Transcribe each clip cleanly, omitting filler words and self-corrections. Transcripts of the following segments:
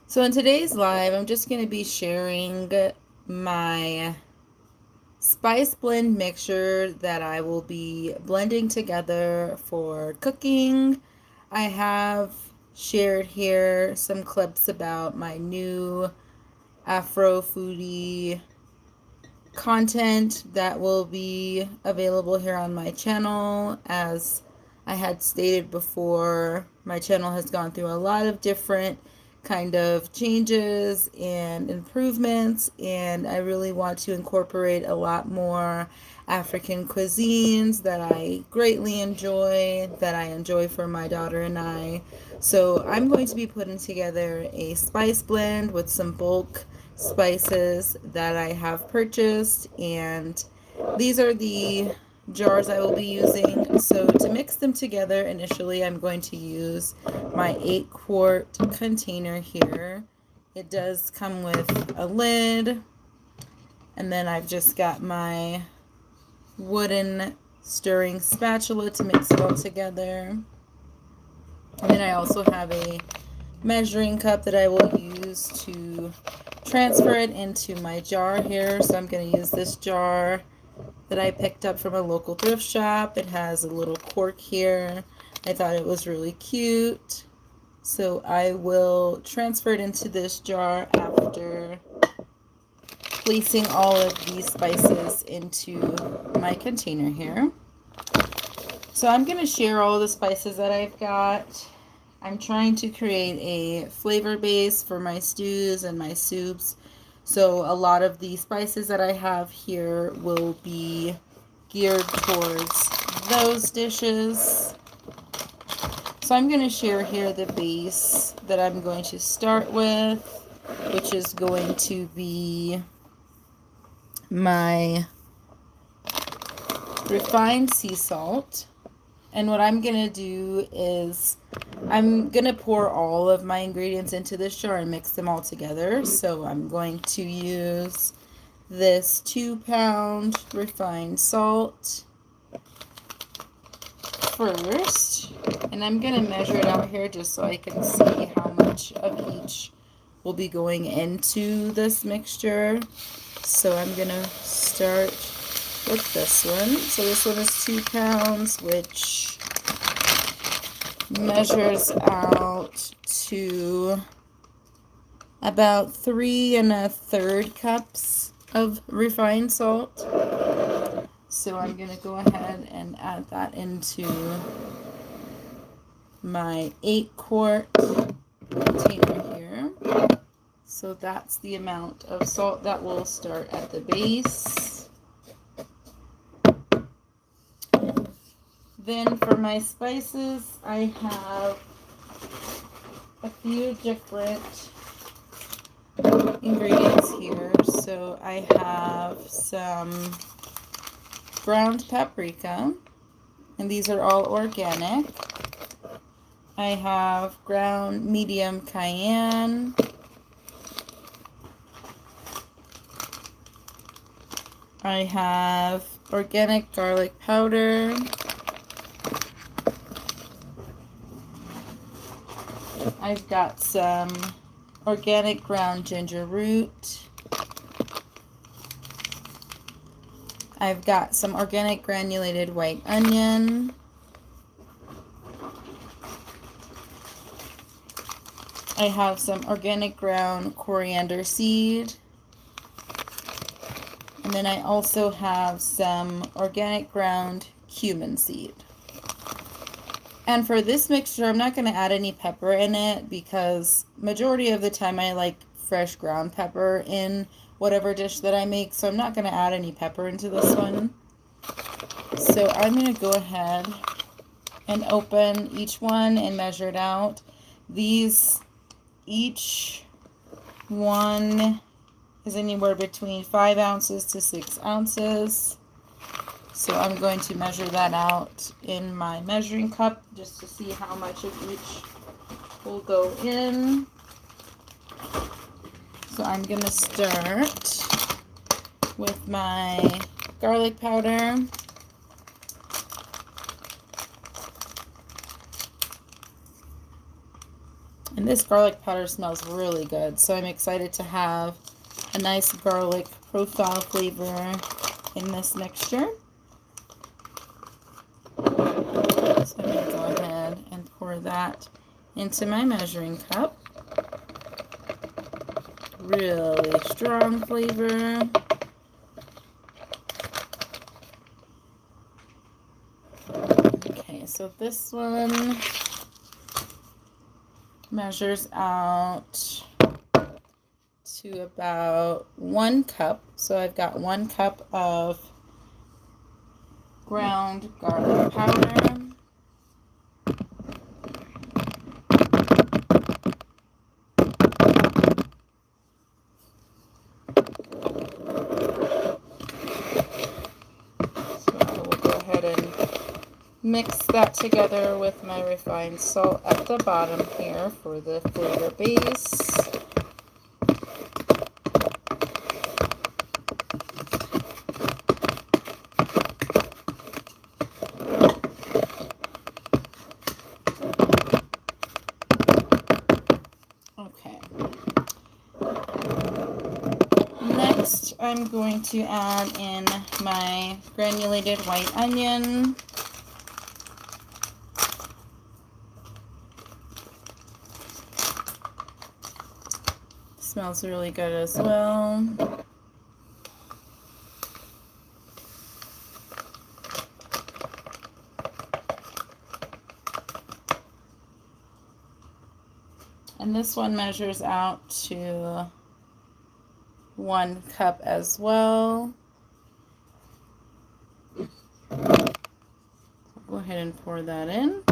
So in today's live, I'm just going to be sharing my spice blend mixture that I will be blending together for cooking. I have shared here some clips about my new Afro foodie content that will be available here on my channel. As I had stated before, my channel has gone through a lot of different kind of changes and improvements, and I really want to incorporate a lot more African cuisines that I greatly enjoy, that I enjoy for my daughter and I. So I'm going to be putting together a spice blend with some bulk spices that I have purchased, and these are the jars I will be using. So to mix them together, initially I'm going to use my 8-quart container here. It does come with a lid, and then I've just got my wooden stirring spatula to mix it all together. And then I also have a measuring cup that I will use to transfer it into my jar here. So I'm going to use this jar that I picked up from a local thrift shop. It has a little cork here. I thought it was really cute. So I will transfer it into this jar after placing all of these spices into my container here. So I'm going to share all the spices that I've got. I'm trying to create a flavor base for my stews and my soups. So a lot of the spices that I have here will be geared towards those dishes. So I'm going to share here the base that I'm going to start with, which is going to be my refined sea salt. And what I'm going to do is I'm going to pour all of my ingredients into this jar and mix them all together. So I'm going to use this 2-pound refined salt first. And I'm going to measure it out here just so I can see how much of each will be going into this mixture. So I'm going to start with this one. So this one is 2 pounds, which measures out to about 3 1/3 cups of refined salt. So I'm going to go ahead and add that into my 8-quart container here. So that's the amount of salt that will start at the base. Then for my spices, I have a few different ingredients here. So I have some ground paprika, and these are all organic. I have ground medium cayenne. I have organic garlic powder. I've got some organic ground ginger root. I've got some organic granulated white onion. I have some organic ground coriander seed. And then I also have some organic ground cumin seed. And for this mixture, I'm not going to add any pepper in it because majority of the time I like fresh ground pepper in whatever dish that I make. So I'm not going to add any pepper into this one. So I'm going to go ahead and open each one and measure it out. Each one is anywhere between 5 ounces to 6 ounces. So I'm going to measure that out in my measuring cup just to see how much of each will go in. So I'm going to start with my garlic powder. And And this garlic powder smells really good, so I'm excited to have a nice garlic profile flavor in this mixture. So I'm going to go ahead and pour that into my measuring cup. Really strong flavor. Okay, so this one measures out to about 1 cup. So I've got 1 cup of ground garlic powder. So I will go ahead and mix that together with my refined salt at the bottom here for the flavor base. Okay. Next, I'm going to add in my granulated white onion. Smells really good as well. And this one measures out to 1 cup as well. Go ahead and pour that in.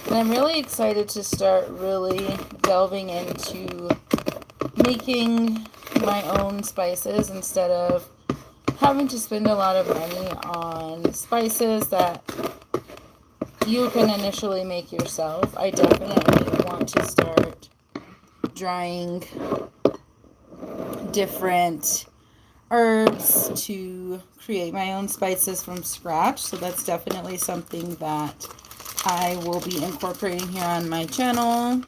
And I'm really excited to start really delving into making my own spices instead of having to spend a lot of money on spices that you can initially make yourself. I definitely want to start drying different herbs to create my own spices from scratch. So that's definitely something that I will be incorporating here on my channel.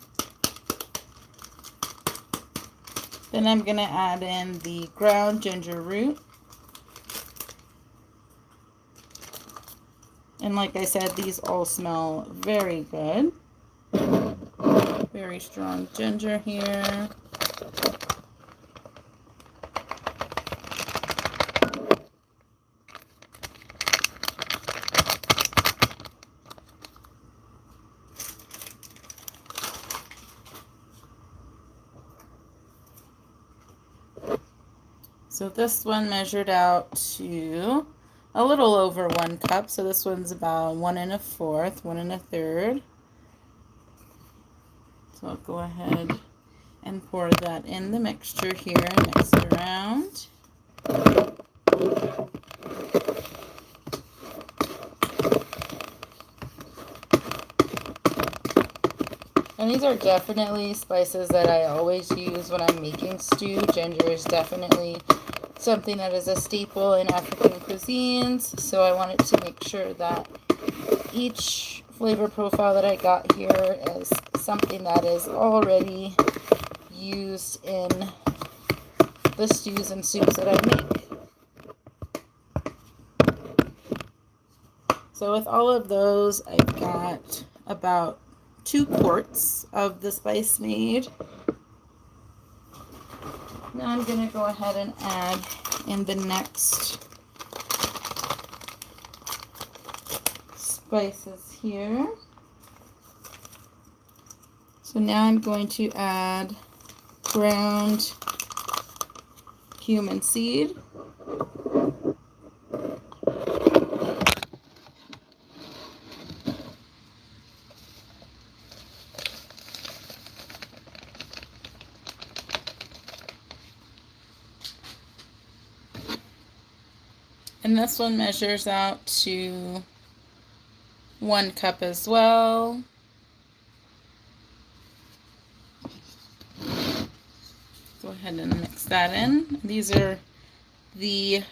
Then I'm going to add in the ground ginger root. And like I said, these all smell very good. Very strong ginger here. So this one measured out to a little over 1 cup. So this one's about 1 1/4, 1 1/3. So I'll go ahead and pour that in the mixture here and mix it around. And these are definitely spices that I always use when I'm making stew. Ginger is definitely something that is a staple in African cuisines, so I wanted to make sure that each flavor profile that I got here is something that is already used in the stews and soups that I make. So with all of those, I've got about 2 quarts of the spice made. Now I'm going to go ahead and add in the next spices here. So now I'm going to add ground cumin seed. And this one measures out to 1 cup as well. Go ahead ahead and mix that in. These are the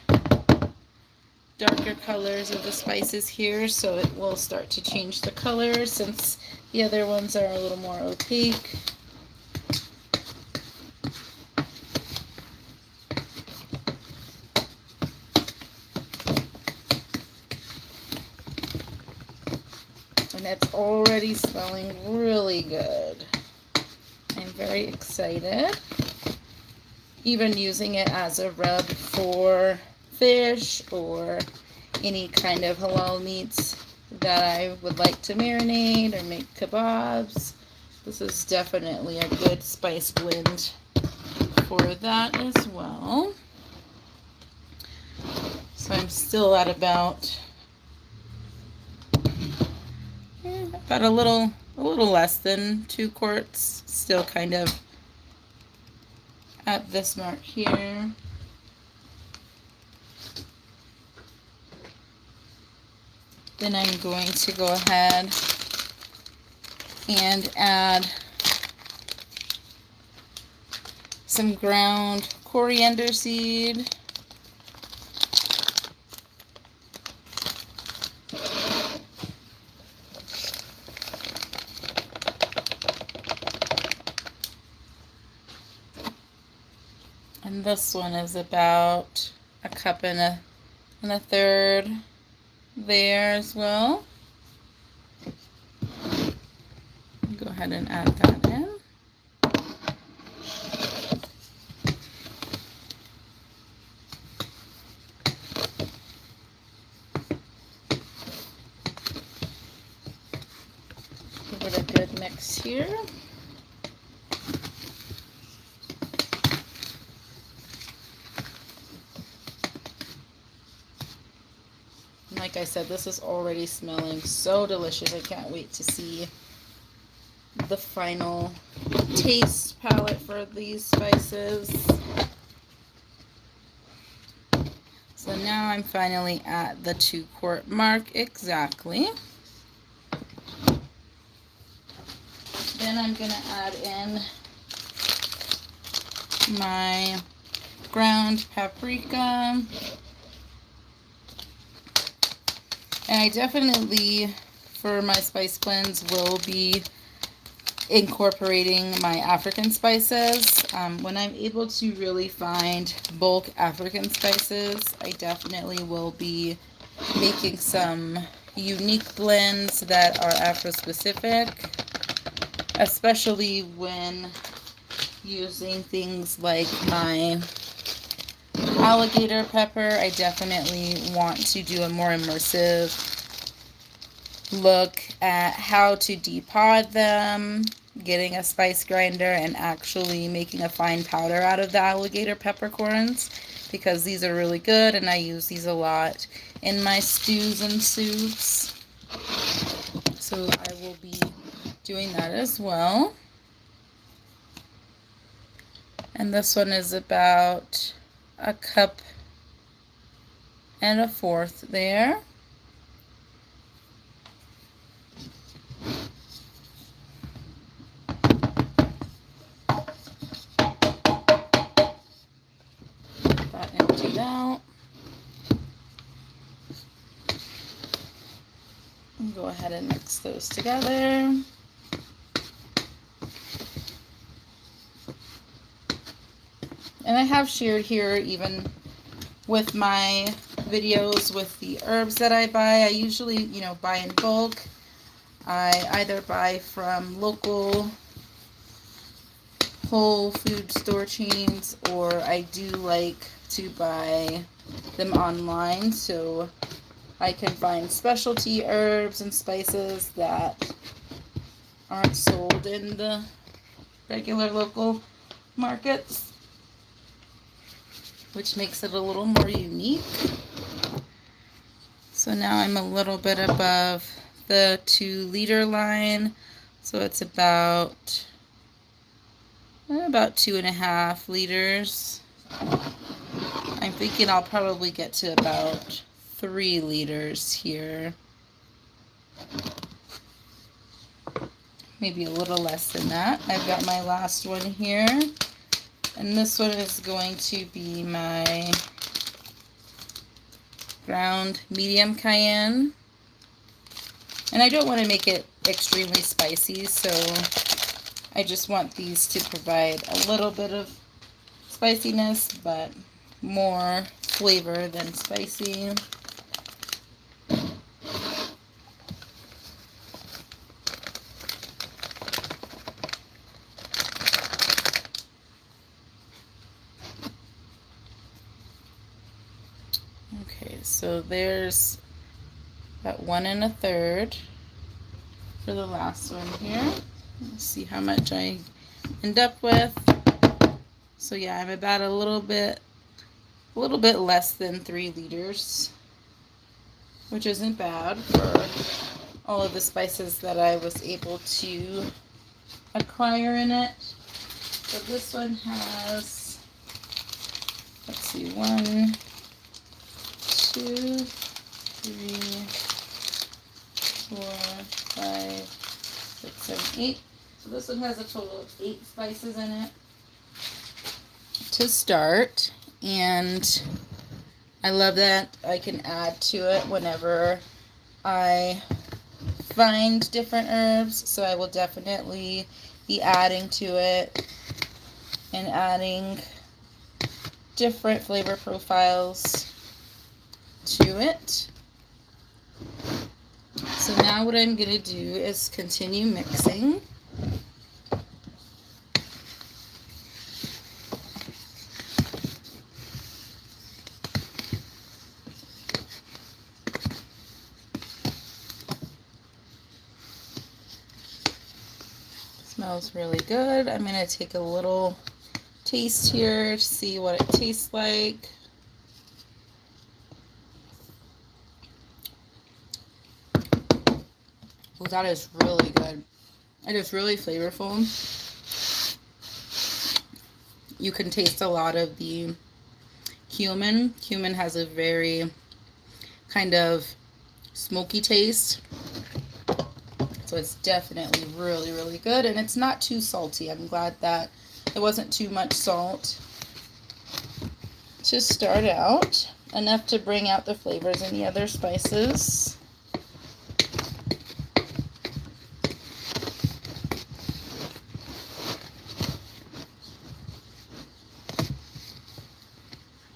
darker colors of the spices here, so it will start to change the color since the other ones are a little more opaque. And it's already smelling really good. I'm very excited. Even using it as a rub for fish or any kind of halal meats that I would like to marinate or make kebabs. This is definitely a good spice blend for that as well. So I'm still at about a little less than 2 quarts, still kind of at this mark here. Then I'm going to go ahead and add some ground coriander seed. And this one is about a cup and a third there as well. Go ahead and add that in. Give it a good mix here. Like I said, this is already smelling so delicious. I can't wait to see the final taste palette for these spices. So now I'm finally at the 2 quart mark exactly. Then I'm going to add in my ground paprika. And I definitely, for my spice blends, will be incorporating my African spices. When I'm able to really find bulk African spices, I definitely will be making some unique blends that are Afro-specific, especially when using things like my alligator pepper. I definitely want to do a more immersive look at how to depod them, getting a spice grinder and actually making a fine powder out of the alligator peppercorns, because these are really good and I use these a lot in my stews and soups. So I will be doing that as well. And this one is about a cup and a fourth there. That emptied out. And go ahead and mix those together. And I have shared here, even with my videos with the herbs that I buy, I usually, buy in bulk. I either buy from local whole food store chains, or I do like to buy them online so I can find specialty herbs and spices that aren't sold in the regular local markets, which makes it a little more unique. So now I'm a little bit above the 2-liter line, so it's about 2.5 liters. I'm thinking I'll probably get to about 3 liters here. Maybe a little less than that. I've got my last one here. And this one is going to be my ground medium cayenne. And I don't want to make it extremely spicy, so I just want these to provide a little bit of spiciness, but more flavor than spicy. Okay, so there's about 1 1/3 for the last one here. Let's see how much I end up with. So yeah, I'm about a little bit less than 3 liters, which isn't bad for all of the spices that I was able to acquire in it. So this one has, let's see, 1, 2, 3, 4, 5, 6, 7, 8. So this one has a total of 8 spices in it to start, and I love that I can add to it whenever I find different herbs. So I will definitely be adding to it and adding different flavor profiles to it. So now what I'm going to do is continue mixing. Smells really good. I'm going to take a little taste here to see what it tastes like. Well, that is really good. It is really flavorful. You can taste a lot of the cumin. Cumin has a very kind of smoky taste. So it's definitely really, really good. And it's not too salty. I'm glad that it wasn't too much salt to start out. Enough to bring out the flavors in the other spices.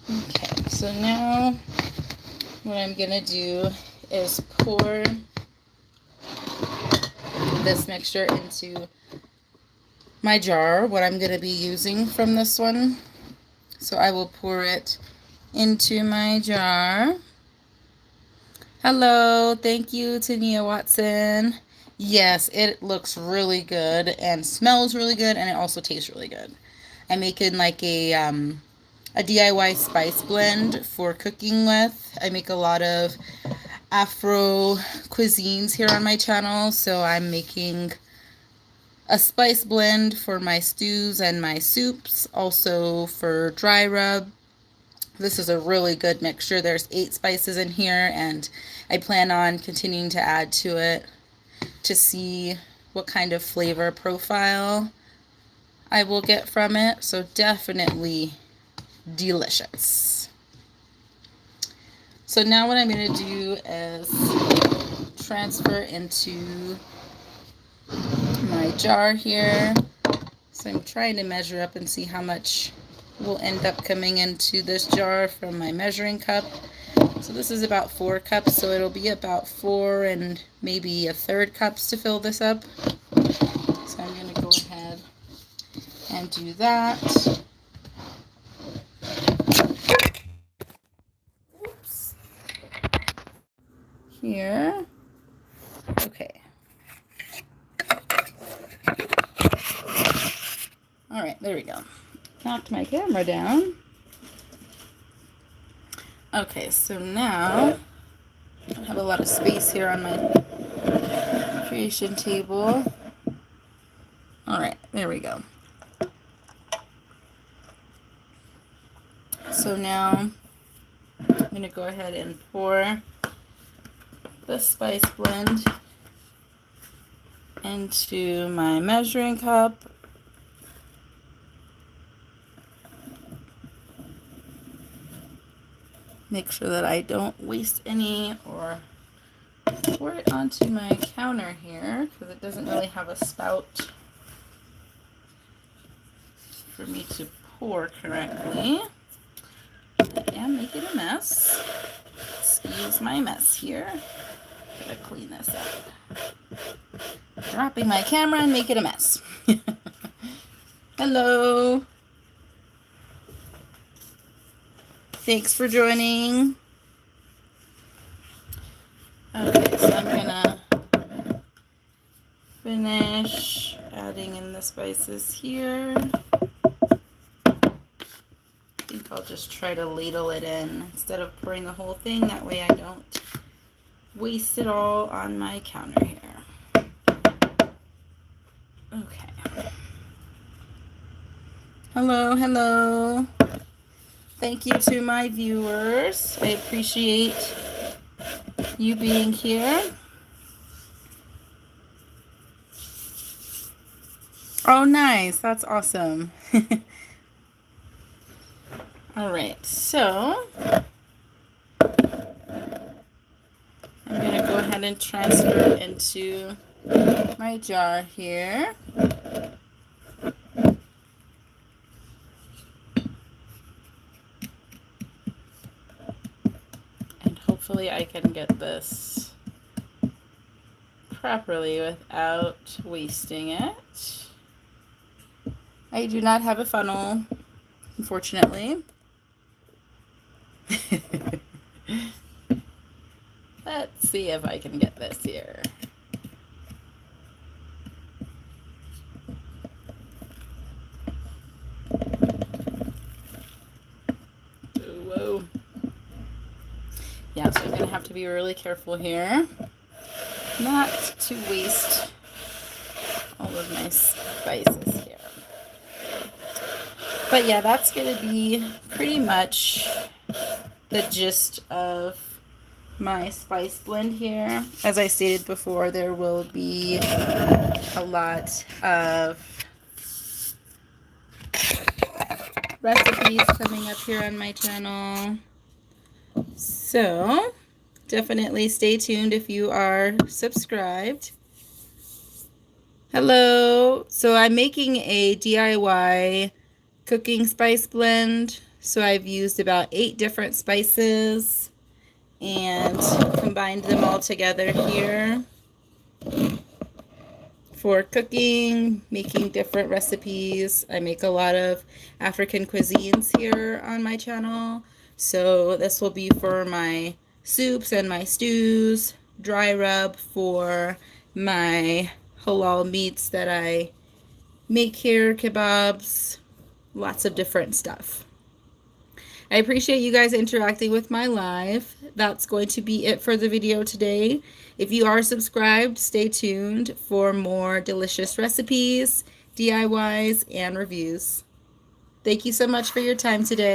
Okay, so now what I'm gonna do is pour this mixture into my jar, what I'm gonna be using from this one. So I will pour it into my jar. Hello, thank you, Tania Watson. Yes, it looks really good and smells really good, and it also tastes really good. I'm making like a DIY spice blend for cooking with. I make a lot of Afro cuisines here on my channel, so I'm making a spice blend for my stews and my soups, also for dry rub. This is a really good mixture. There's 8 spices in here, and I plan on continuing to add to it to see what kind of flavor profile I will get from it. So definitely delicious. So now what I'm going to do is transfer into my jar here. So I'm trying to measure up and see how much will end up coming into this jar from my measuring cup. So this is about 4 cups, so it'll be about 4 and maybe 1/3 cups to fill this up. So I'm going to go ahead and do that. Oops. Here. Okay. All right, there we go. Knocked my camera down. Okay, so now I have a lot of space here on my creation table. All right, there we go. So now I'm going to go ahead and pour the spice blend into my measuring cup. make sure that I don't waste any or pour it onto my counter here because it doesn't really have a spout for me to pour correctly. I am making a mess. Excuse my mess here. Gotta clean this up. Dropping my camera and making a mess. Hello. Thanks for joining. Okay, so I'm gonna finish adding in the spices here. I think I'll just try to ladle it in instead of pouring the whole thing. That way I don't waste it all on my counter here. Okay. Hello, hello. Thank you to my viewers. I appreciate you being here. Oh, nice. That's awesome. All right, so I'm going to go ahead and transfer it into my jar here. And hopefully I can get this properly without wasting it. I do not have a funnel, unfortunately. Let's see if I can get this here. Whoa. Yeah, so I'm going to have to be really careful here not to waste all of my spices here. But yeah, that's going to be pretty much the gist of my spice blend here. As I stated before, there will be a lot of recipes coming up here on my channel. So definitely stay tuned if you are subscribed. Hello. So I'm making a DIY cooking spice blend. So I've used about 8 different spices and combined them all together here for cooking, making different recipes. I make a lot of African cuisines here on my channel. So this will be for my soups and my stews, dry rub for my halal meats that I make here, kebabs, lots of different stuff. I appreciate you guys interacting with my live. That's going to be it for the video today. If you are subscribed, stay tuned for more delicious recipes, DIYs, and reviews. Thank you so much for your time today.